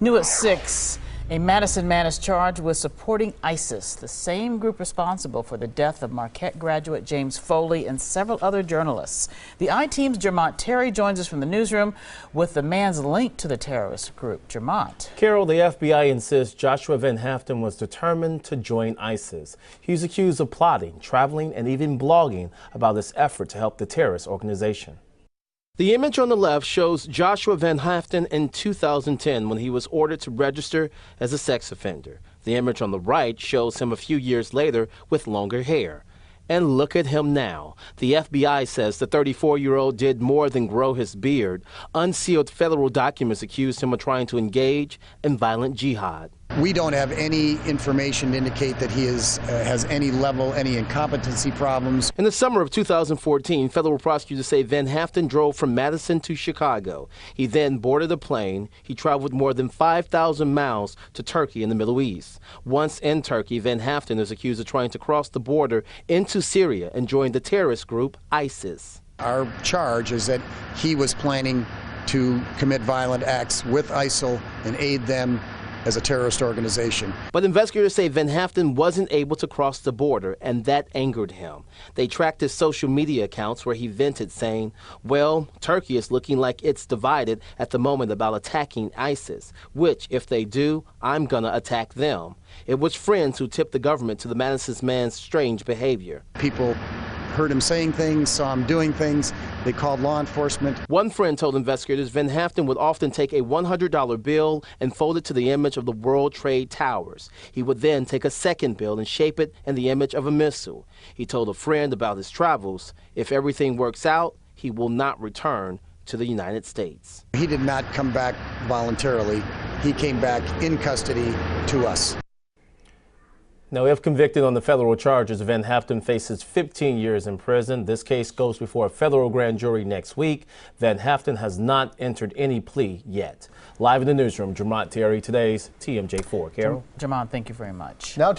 New at 6, a Madison man is charged with supporting ISIS, the same group responsible for the death of Marquette graduate James Foley and several other journalists. The I-Team's Jermont Terry joins us from the newsroom with the man's link to the terrorist group. Jermont. Carol, the FBI insists Joshua Van Haften was determined to join ISIS. He's accused of plotting, traveling, and even blogging about his effort to help the terrorist organization. The image on the left shows Joshua Van Haften in 2010 when he was ordered to register as a sex offender. The image on the right shows him a few years later with longer hair. And look at him now. The FBI says the 34-year-old did more than grow his beard. Unsealed federal documents accused him of trying to engage in violent jihad. We don't have any information to indicate that he has any incompetency problems. In the summer of 2014, federal prosecutors say Van Haften drove from Madison to Chicago. He then boarded a plane. He traveled more than 5,000 miles to Turkey in the Middle East. Once in Turkey, Van Haften is accused of trying to cross the border into Syria and join the terrorist group ISIS. Our charge is that he was planning to commit violent acts with ISIL and aid them as a terrorist organization. But investigators say Van Haften wasn't able to cross the border, and that angered him. They tracked his social media accounts where he vented, saying, well, Turkey is looking like it's divided at the moment about attacking ISIS, which, if they do, I'm gonna attack them. It was friends who tipped the government to the Madison man's strange behavior. People heard him saying things, saw him doing things. They called law enforcement. One friend told investigators Van Haften would often take a $100 bill and fold it to the image of the World Trade Towers. He would then take a second bill and shape it in the image of a missile. He told a friend about his travels. If everything works out, he will not return to the United States. He did not come back voluntarily. He came back in custody to us. Now, if convicted on the federal charges, Van Haften faces 15 years in prison. This case goes before a federal grand jury next week. Van Haften has not entered any plea yet. Live in the newsroom, Jermont Terry, today's TMJ4. Carol? Jermont, thank you very much. Now